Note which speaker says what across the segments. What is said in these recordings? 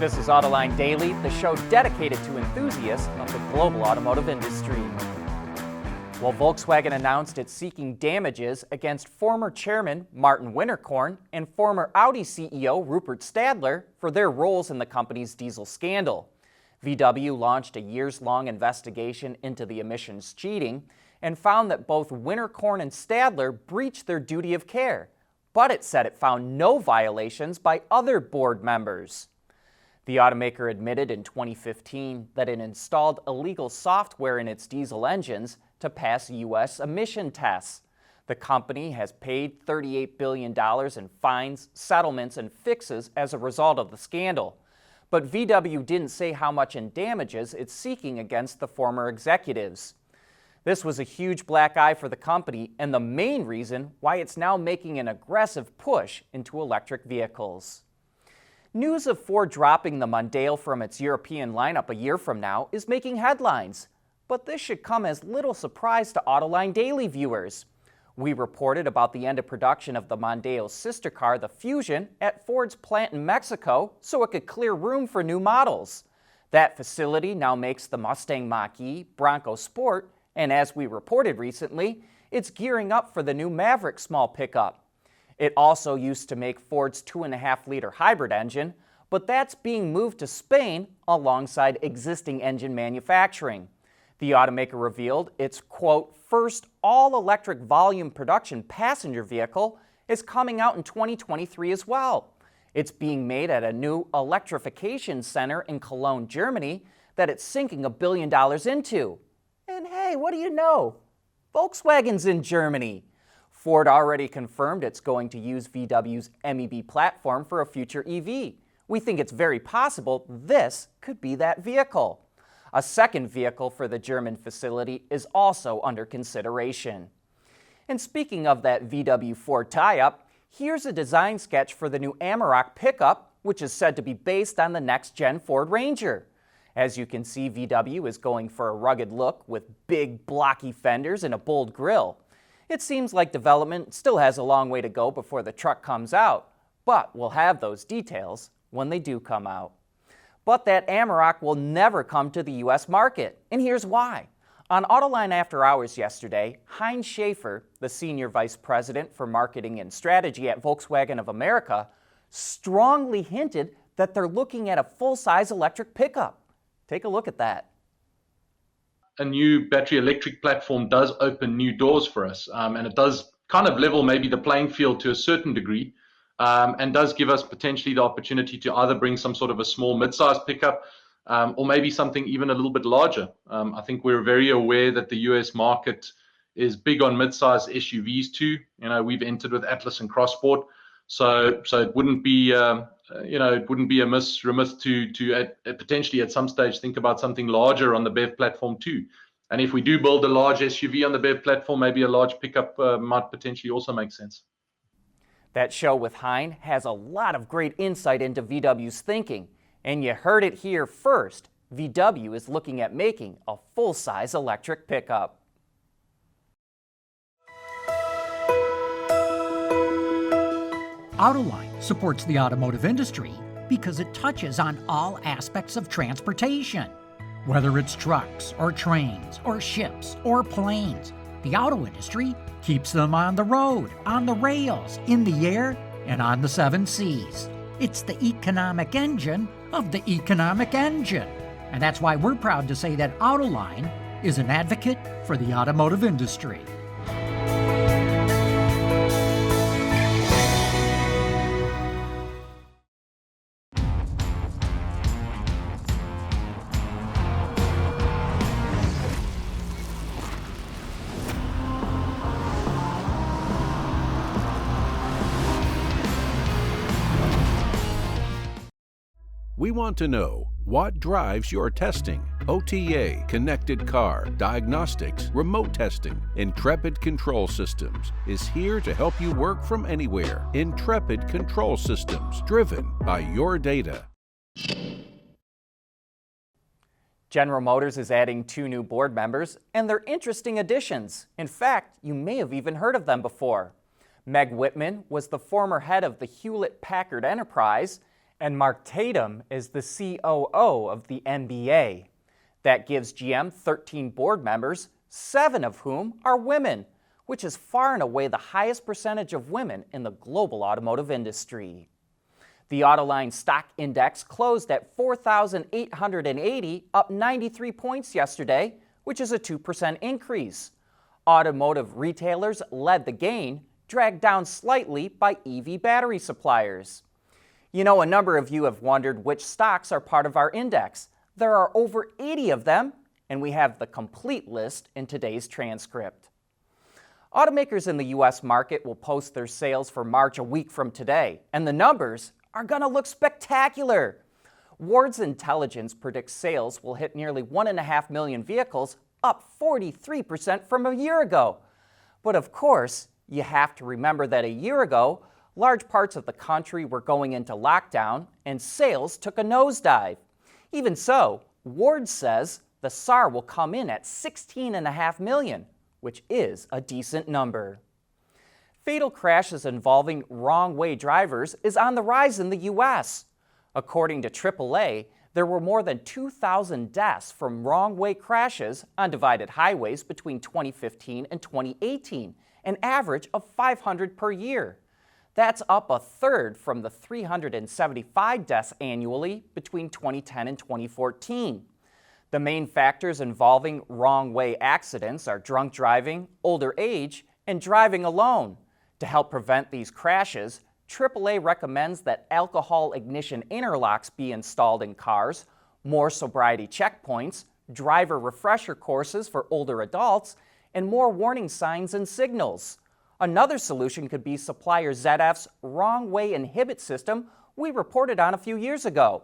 Speaker 1: This is Autoline Daily, the show dedicated to enthusiasts of the global automotive industry. Well, Volkswagen announced it's seeking damages against former chairman Martin Winterkorn and former Audi CEO Rupert Stadler for their roles in the company's diesel scandal. VW launched a years-long investigation into the emissions cheating and found that both Winterkorn and Stadler breached their duty of care, but it said it found no violations by other board members. The automaker admitted in 2015 that it installed illegal software in its diesel engines to pass U.S. emission tests. The company has paid $38 billion in fines, settlements, and fixes as a result of the scandal. But VW didn't say how much in damages it's seeking against the former executives. This was a huge black eye for the company and the main reason why it's now making an aggressive push into electric vehicles. News of Ford dropping the Mondeo from its European lineup a year from now is making headlines, but this should come as little surprise to Autoline Daily viewers. We reported about the end of production of the Mondeo's sister car, the Fusion, at Ford's plant in Mexico so it could clear room for new models. That facility now makes the Mustang Mach-E, Bronco Sport, and as we reported recently, it's gearing up for the new Maverick small pickup. It also used to make Ford's 2.5-liter hybrid engine, but that's being moved to Spain alongside existing engine manufacturing. The automaker revealed its, quote, first all-electric volume production passenger vehicle is coming out in 2023 as well. It's being made at a new Electrification center in Cologne, Germany, that it's sinking $1 billion into. And hey, what do you know? Volkswagen's in Germany. Ford already confirmed it's going to use VW's MEB platform for a future EV. We think it's very possible this could be that vehicle. A second vehicle for the German facility is also under consideration. And speaking of that VW-Ford tie-up, here's a design sketch for the new Amarok pickup, which is said to be based on the next-gen Ford Ranger. As you can see, VW is going for a rugged look with big, blocky fenders and a bold grille. It seems like development still has a long way to go before the truck comes out, but we'll have those details when they do come out. But that Amarok will never come to the U.S. market, and here's why. On Autoline After Hours yesterday, Heinz Schaeffler, the Senior Vice President for Marketing and Strategy at Volkswagen of America, strongly hinted that they're looking at a full-size electric pickup. Take a look at that.
Speaker 2: A new battery electric platform does open new doors for us, and it does kind of level maybe the playing field to a certain degree, and does give us potentially the opportunity to either bring some sort of a small mid-sized pickup or maybe something even a little bit larger. I think we're very aware that the US market is big on mid-sized SUVs too. You know, we've entered with Atlas and Crossport, so it wouldn't be it wouldn't be remiss to potentially at some stage think about something larger on the BEV platform too. And if we do build a large SUV on the BEV platform, maybe a large pickup might potentially also make sense.
Speaker 1: That show with Hein has a lot of great insight into VW's thinking, and you heard it here first. VW is looking at making a full-size electric pickup.
Speaker 3: Autoline supports the automotive industry because it touches on all aspects of transportation. Whether it's trucks or trains or ships or planes, the auto industry keeps them on the road, on the rails, in the air, and on the 7 seas. It's the economic engine of the economic engine. And that's why we're proud to say that Autoline is an advocate for the automotive industry.
Speaker 4: We want to know what drives your testing. OTA, connected car, diagnostics, remote testing. Intrepid Control Systems is here to help you work from anywhere. Intrepid Control Systems, driven by your data.
Speaker 1: General Motors is adding 2 new board members, and they're interesting additions. In fact, you may have even heard of them before. Meg Whitman was the former head of the Hewlett-Packard Enterprise, And Mark Tatum is the COO of the NBA. That gives GM 13 board members, 7 of whom are women, which is far and away the highest percentage of women in the global automotive industry. The Autoline stock index closed at 4,880, up 93 points yesterday, which is a 2% increase. Automotive retailers led the gain, dragged down slightly by EV battery suppliers. You know, a number of you have wondered which stocks are part of our index. There are over 80 of them, and we have the complete list in today's transcript. Automakers in the U.S. market will post their sales for March a week from today, and the numbers are going to look spectacular. Ward's Intelligence predicts sales will hit nearly 1.5 million vehicles, up 43% from a year ago. But of course, you have to remember that a year ago, large parts of the country were going into lockdown and sales took a nosedive. Even so, Ward says the SAAR will come in at 16.5 million, which is a decent number. Fatal crashes involving wrong-way drivers is on the rise in the U.S. According to AAA, there were more than 2,000 deaths from wrong-way crashes on divided highways between 2015 and 2018, an average of 500 per year. That's up a third from the 375 deaths annually between 2010 and 2014. The main factors involving wrong-way accidents are drunk driving, older age, and driving alone. To help prevent these crashes, AAA recommends that alcohol ignition interlocks be installed in cars, more sobriety checkpoints, driver refresher courses for older adults, and more warning signs and signals. Another solution could be supplier ZF's wrong-way inhibit system we reported on a few years ago.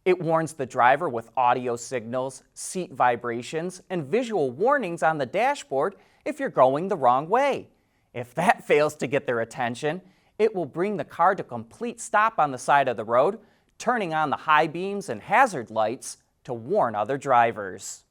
Speaker 1: It warns the driver with audio signals, seat vibrations, and visual warnings on the dashboard if you're going the wrong way. If that fails to get their attention, it will bring the car to complete stop on the side of the road, turning on the high beams and hazard lights to warn other drivers.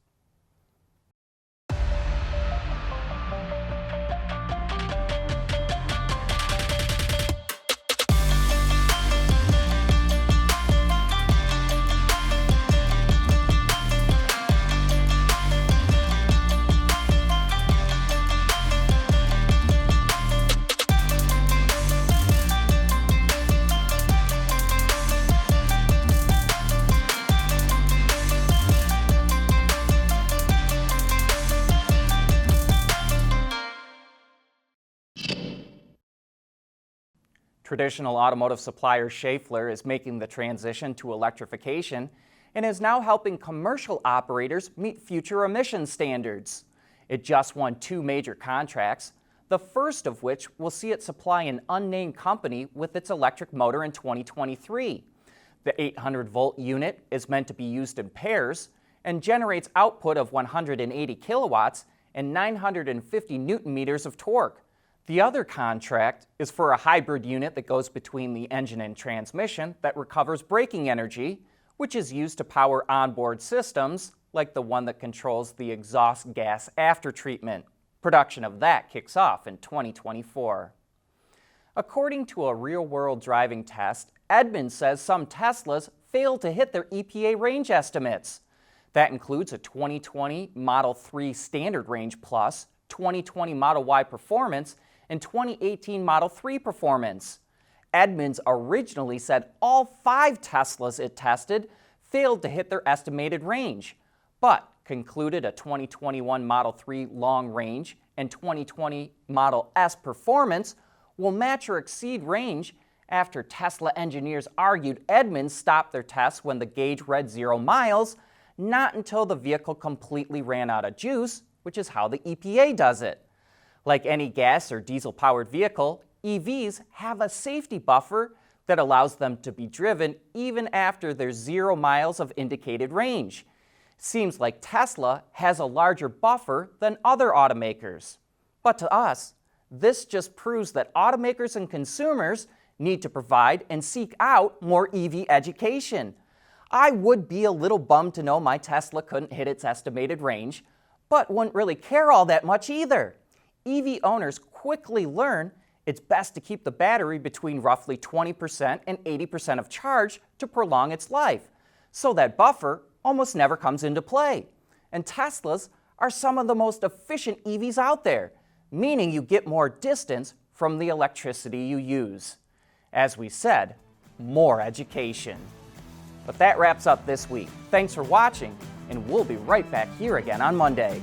Speaker 1: Traditional automotive supplier Schaeffler is making the transition to electrification and is now helping commercial operators meet future emission standards. It just won 2 major contracts, the first of which will see it supply an unnamed company with its electric motor in 2023. The 800-volt unit is meant to be used in pairs and generates output of 180 kilowatts and 950 newton meters of torque. The other contract is for a hybrid unit that goes between the engine and transmission that recovers braking energy, which is used to power onboard systems like the one that controls the exhaust gas aftertreatment. Production of that kicks off in 2024. According to a real-world driving test, Edmunds says some Teslas failed to hit their EPA range estimates. That includes a 2020 Model 3 Standard Range Plus, 2020 Model Y Performance, and 2018 Model 3 Performance. Edmunds originally said all 5 Teslas it tested failed to hit their estimated range, but concluded a 2021 Model 3 Long Range and 2020 Model S Performance will match or exceed range after Tesla engineers argued Edmunds stopped their tests when the gauge read 0 miles, not until the vehicle completely ran out of juice, which is how the EPA does it. Like any gas or diesel-powered vehicle, EVs have a safety buffer that allows them to be driven even after there's 0 miles of indicated range. Seems like Tesla has a larger buffer than other automakers. But to us, this just proves that automakers and consumers need to provide and seek out more EV education. I would be a little bummed to know my Tesla couldn't hit its estimated range, but wouldn't really care all that much either. EV owners quickly learn It's best to keep the battery between roughly 20% and 80% of charge to prolong its life, so that buffer almost never comes into play. And Teslas are some of the most efficient EVs out there, meaning you get more distance from the electricity you use. As we said, more education. But that wraps up this week. Thanks for watching, and we'll be right back here again on Monday.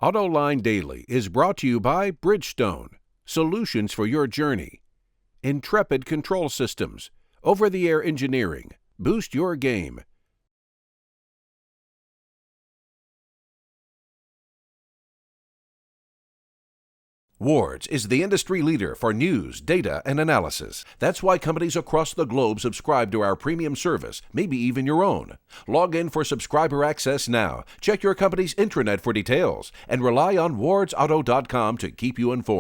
Speaker 4: Autoline Daily is brought to you by Bridgestone, solutions for your journey. Intrepid Control Systems, over-the-air engineering, boost your game. Wards is the industry leader for news, data, and analysis. That's why companies across the globe subscribe to our premium service, maybe even your own. Log in for subscriber access now. Check your company's intranet for details and rely on wardsauto.com to keep you informed.